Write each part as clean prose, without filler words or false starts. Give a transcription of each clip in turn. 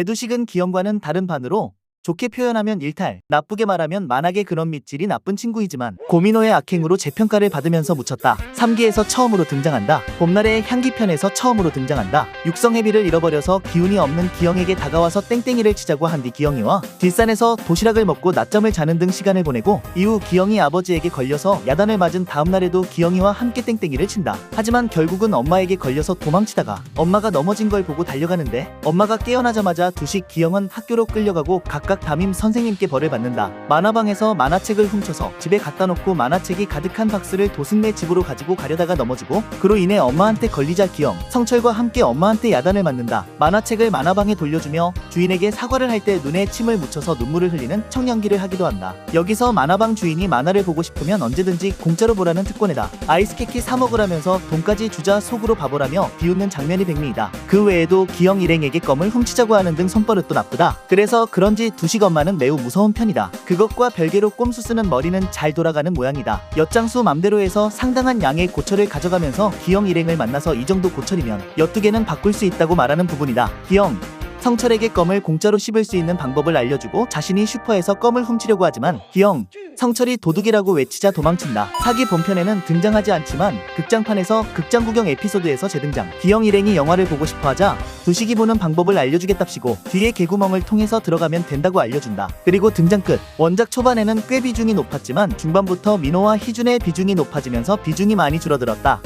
대두식은 기영과는 다른 반으로 좋게 표현하면 일탈, 나쁘게 말하면 만악의 그런 밑질이 나쁜 친구이지만 고민호의 악행으로 재평가를 받으면서 묻혔다. 3기에서 처음으로 등장한다. 봄날의 향기편에서 처음으로 등장한다. 육성회비를 잃어버려서 기운이 없는 기영에게 다가와서 땡땡이를 치자고 한 뒤 기영이와 뒷산에서 도시락을 먹고 낮잠을 자는 등 시간을 보내고 이후 기영이 아버지에게 걸려서 야단을 맞은 다음날에도 기영이와 함께 땡땡이를 친다. 하지만 결국은 엄마에게 걸려서 도망치다가 엄마가 넘어진 걸 보고 달려가는데 엄마가 깨어나자마자 두식 기영은 학교로 끌려가고 각각 담임 선생님께 벌을 받는다. 만화방에서 만화책을 훔쳐서 집에 갖다 놓고 만화책이 가득한 박스를 도승내 집으로 가지고 가려다가 넘어지고 그로 인해 엄마한테 걸리자 기영, 성철과 함께 엄마한테 야단을 맞는다. 만화책을 만화방에 돌려주며 주인에게 사과를 할 때 눈에 침을 묻혀서 눈물을 흘리는 청년기를 하기도 한다. 여기서 만화방 주인이 만화를 보고 싶으면 언제든지 공짜로 보라는 특권에다 아이스케키 사 먹으라면서 돈까지 주자 속으로 바보라며 비웃는 장면이 백미이다. 그 외에도 기영 일행에게 껌을 훔치자고 하는 등 손버릇도 나쁘다. 그래서 그런지 두식 엄마는 매우 무서운 편이다. 그것과 별개로 꼼수 쓰는 머리는 잘 돌아가는 모양이다. 엿장수 맘대로 해서 상당한 양의 고철을 가져가면서 기영 일행을 만나서 이 정도 고철이면 12개는 바꿀 수 있다고 말하는 부분이다. 기영, 성철에게 껌을 공짜로 씹을 수 있는 방법을 알려주고 자신이 슈퍼에서 껌을 훔치려고 하지만 기영, 성철이 도둑이라고 외치자 도망친다. 4기 본편에는 등장하지 않지만 극장판에서 극장 구경 에피소드에서 재등장. 기영 일행이 영화를 보고 싶어하자 두식이 보는 방법을 알려주겠답시고 뒤에 개구멍을 통해서 들어가면 된다고 알려준다. 그리고 등장 끝. 원작 초반에는 꽤 비중이 높았지만 중반부터 민호와 희준의 비중이 높아지면서 비중이 많이 줄어들었다.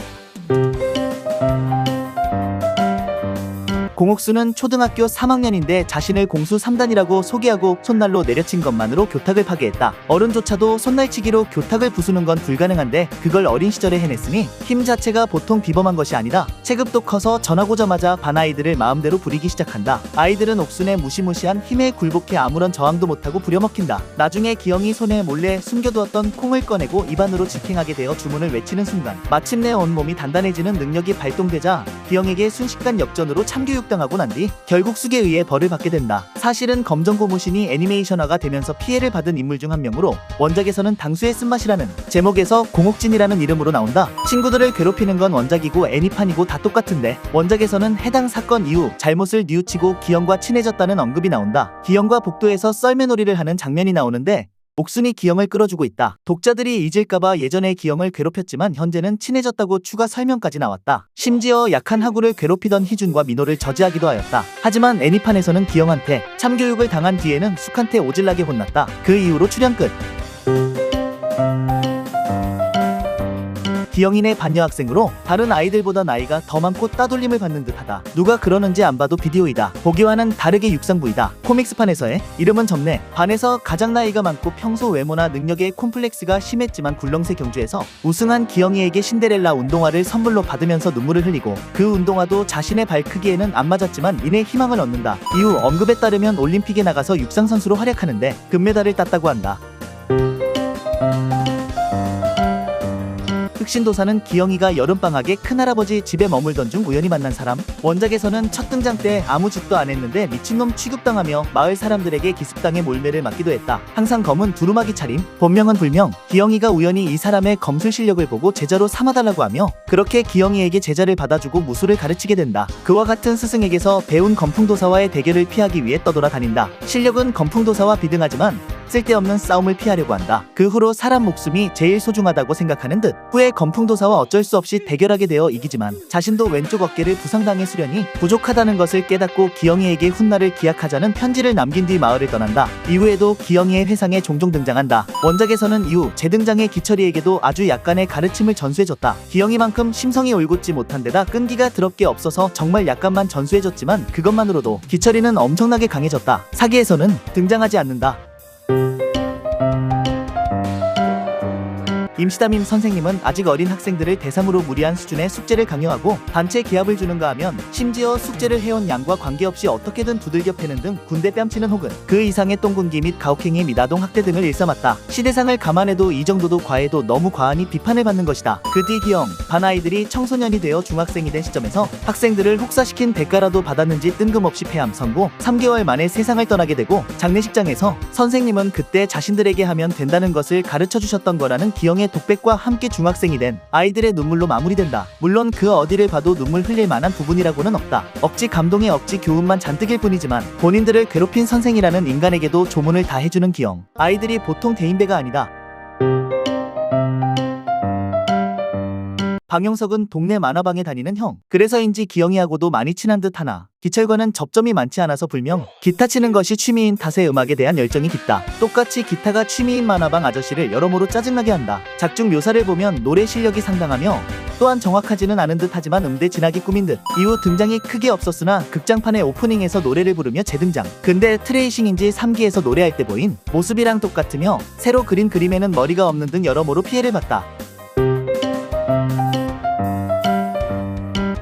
공옥수는 초등학교 3학년인데 자신을 공수 3단이라고 소개하고 손날로 내려친 것만으로 교탁을 파괴했다. 어른조차도 손날치기로 교탁을 부수는 건 불가능한데 그걸 어린 시절에 해냈으니 힘 자체가 보통 비범한 것이 아니다. 체급도 커서 전화고자마자 반 아이들을 마음대로 부리기 시작한다. 아이들은 옥순의 무시무시한 힘에 굴복해 아무런 저항도 못하고 부려먹힌다. 나중에 기영이 손에 몰래 숨겨두었던 콩을 꺼내고 입안으로 직행하게 되어 주문을 외치는 순간 마침내 온몸이 단단해지는 능력이 발동되자 기영에게 순식간 역전으로 참교육 당하고 난 뒤 결국 숙에 의해 벌을 받게 된다. 사실은 검정고무신이 애니메이션화가 되면서 피해를 받은 인물 중 한 명으로 원작에서는 당수의 쓴맛이라는 제목에서 공옥진이라는 이름으로 나온다. 친구들을 괴롭히는 건 원작이고 애니판이고 다 똑같은데 원작에서는 해당 사건 이후 잘못을 뉘우치고 기영과 친해졌다는 언급이 나온다. 기영과 복도에서 썰매놀이를 하는 장면이 나오는데 옥순이 기영을 끌어주고 있다. 독자들이 잊을까봐 예전에 기영을 괴롭혔지만 현재는 친해졌다고 추가 설명까지 나왔다. 심지어 약한 하구를 괴롭히던 희준과 민호를 저지하기도 하였다. 하지만 애니판에서는 기영한테 참교육을 당한 뒤에는 숙한테 오질나게 혼났다. 그 이후로 출연 끝. 기영인의 반려 학생으로 다른 아이들보다 나이가 더 많고 따돌림을 받는 듯하다. 누가 그러는지 안 봐도 비디오이다. 보기와는 다르게 육상부이다. 코믹스판에서의 이름은 점네. 반에서 가장 나이가 많고 평소 외모나 능력에 콤플렉스가 심했지만 굴렁쇠 경주에서 우승한 기영이에게 신데렐라 운동화를 선물로 받으면서 눈물을 흘리고 그 운동화도 자신의 발 크기에는 안 맞았지만 이내 희망을 얻는다. 이후 언급에 따르면 올림픽에 나가서 육상선수로 활약하는데 금메달을 땄다고 한다. 흑신도사는 기영이가 여름방학에 큰할아버지 집에 머물던 중 우연히 만난 사람. 원작에서는 첫 등장 때 아무 짓도 안 했는데 미친놈 취급당하며 마을 사람들에게 기습당해 몰매를 맞기도 했다. 항상 검은 두루마기 차림, 본명은 불명. 기영이가 우연히 이 사람의 검술 실력을 보고 제자로 삼아달라고 하며 그렇게 기영이에게 제자를 받아주고 무술을 가르치게 된다. 그와 같은 스승에게서 배운 검풍도사와의 대결을 피하기 위해 떠돌아다닌다. 실력은 검풍도사와 비등하지만 쓸데없는 싸움을 피하려고 한다. 그 후로 사람 목숨이 제일 소중하다고 생각하는 듯. 후에 검풍도사와 어쩔 수 없이 대결하게 되어 이기지만 자신도 왼쪽 어깨를 부상당해 수련이 부족하다는 것을 깨닫고 기영이에게 훗날을 기약하자는 편지를 남긴 뒤 마을을 떠난다. 이후에도 기영이의 회상에 종종 등장한다. 원작에서는 이후 재등장의 기철이에게도 아주 약간의 가르침을 전수해줬다. 기영이만큼 심성이 올곧지 못한 데다 끈기가 더럽게 없어서 정말 약간만 전수해줬지만 그것만으로도 기철이는 엄청나게 강해졌다. 사기에서는 등장하지 않는다. 임시담임 선생님은 아직 어린 학생들을 대상으로 무리한 수준의 숙제를 강요하고 단체 기합을 주는가 하면 심지어 숙제를 해온 양과 관계없이 어떻게든 두들겨 패는 등 군대 뺨치는 혹은 그 이상의 똥군기 및 가혹행위 및 아동 학대 등을 일삼았다. 시대상을 감안해도 이 정도도 과해도 너무 과하니 비판을 받는 것이다. 그 뒤 기영, 반 아이들이 청소년이 되어 중학생이 된 시점에서 학생들을 혹사시킨 대가라도 받았는지 뜬금없이 폐암 선고 3개월 만에 세상을 떠나게 되고 장례식장에서 선생님은 그때 자신들에게 하면 된다는 것을 가르쳐 주셨던 거라는 기영의 독백과 함께 중학생이 된 아이들의 눈물로 마무리된다. 물론 그 어디를 봐도 눈물 흘릴 만한 부분이라고는 없다. 억지 감동에 억지 교훈만 잔뜩일 뿐이지만 본인들을 괴롭힌 선생이라는 인간에게도 조문을 다 해주는 기영. 아이들이 보통 대인배가 아니다. 방영석은 동네 만화방에 다니는 형. 그래서인지 기영이하고도 많이 친한 듯 하나 기철과는 접점이 많지 않아서 불명 기타 치는 것이 취미인 탓에 음악에 대한 열정이 깊다. 똑같이 기타가 취미인 만화방 아저씨를 여러모로 짜증나게 한다. 작중 묘사를 보면 노래 실력이 상당하며 또한 정확하지는 않은 듯 하지만 음대 진학이 꿈인 듯. 이후 등장이 크게 없었으나 극장판의 오프닝에서 노래를 부르며 재등장. 근데 트레이싱인지 3기에서 노래할 때 보인 모습이랑 똑같으며 새로 그린 그림에는 머리가 없는 등 여러모로 피해를 봤다.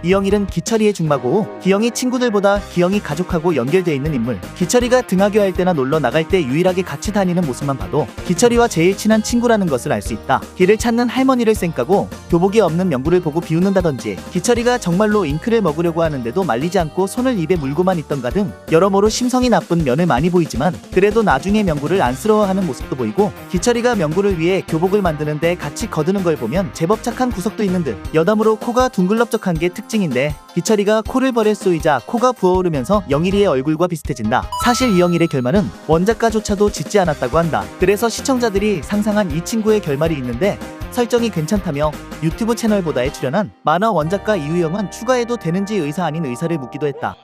이영일은 기철이의 중마고 기영이 친구들보다 기영이 가족하고 연결돼 있는 인물. 기철이가 등하교할 때나 놀러 나갈 때 유일하게 같이 다니는 모습만 봐도 기철이와 제일 친한 친구라는 것을 알 수 있다. 길을 찾는 할머니를 쌩까고 교복이 없는 명구를 보고 비웃는다든지 기철이가 정말로 잉크를 먹으려고 하는데도 말리지 않고 손을 입에 물고만 있던가 등 여러모로 심성이 나쁜 면을 많이 보이지만 그래도 나중에 명구를 안쓰러워하는 모습도 보이고 기철이가 명구를 위해 교복을 만드는데 같이 거드는 걸 보면 제법 착한 구석도 있는 듯. 여담으로 코가 둥글럽적한 게 특징인데 기철이가 코를 벌에 쏘이자 코가 부어오르면서 영일이의 얼굴과 비슷해진다. 사실 이영일의 결말은 원작가조차도 짓지 않았다고 한다. 그래서 시청자들이 상상한 이 친구의 결말이 있는데 설정이 괜찮다며 유튜브 채널보다에 출연한 만화 원작가 이유영은 추가해도 되는지 의사 아닌 의사를 묻기도 했다.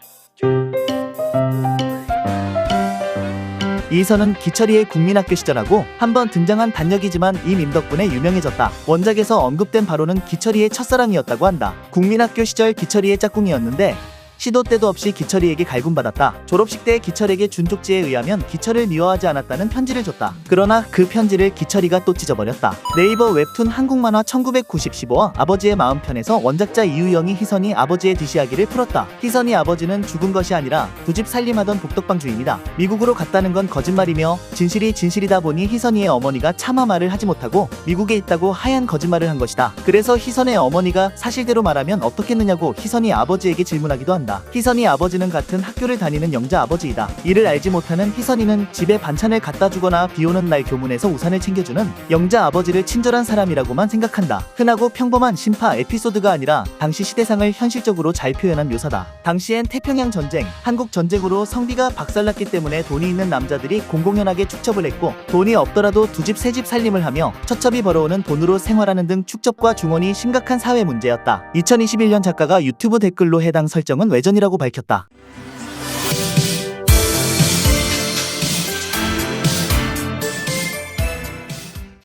이선은 기철이의 국민학교 시절하고 한번 등장한 단역이지만 이 밈 덕분에 유명해졌다. 원작에서 언급된 바로는 기철이의 첫사랑이었다고 한다. 국민학교 시절 기철이의 짝꿍이었는데 시도 때도 없이 기철이에게 갈굼받았다. 졸업식 때 기철에게 준 쪽지에 의하면 기철을 미워하지 않았다는 편지를 줬다. 그러나 그 편지를 기철이가 또 찢어버렸다. 네이버 웹툰 한국만화 1990-15화 아버지의 마음편에서 원작자 이유영이 희선이 아버지의 뒷이야기를 풀었다. 희선이 아버지는 죽은 것이 아니라 두 집 살림하던 복덕방 주인이다. 미국으로 갔다는 건 거짓말이며 진실이 진실이다 보니 희선이의 어머니가 차마 말을 하지 못하고 미국에 있다고 하얀 거짓말을 한 것이다. 그래서 희선의 어머니가 사실대로 말하면 어떻겠느냐고 희선이 아버지에게 질문하기도 한다. 희선이 아버지는 같은 학교를 다니는 영자 아버지이다. 이를 알지 못하는 희선이는 집에 반찬을 갖다 주거나 비오는 날 교문에서 우산을 챙겨주는 영자 아버지를 친절한 사람이라고만 생각한다. 흔하고 평범한 신파 에피소드가 아니라 당시 시대상을 현실적으로 잘 표현한 묘사다. 당시엔 태평양 전쟁, 한국 전쟁으로 성비가 박살났기 때문에 돈이 있는 남자들이 공공연하게 축첩을 했고 돈이 없더라도 두 집 세 집 살림을 하며 첩첩이 벌어오는 돈으로 생활하는 등 축첩과 중원이 심각한 사회 문제였다. 2021년 작가가 유튜브 댓글로 해당 설정은 외전이라고 밝혔다.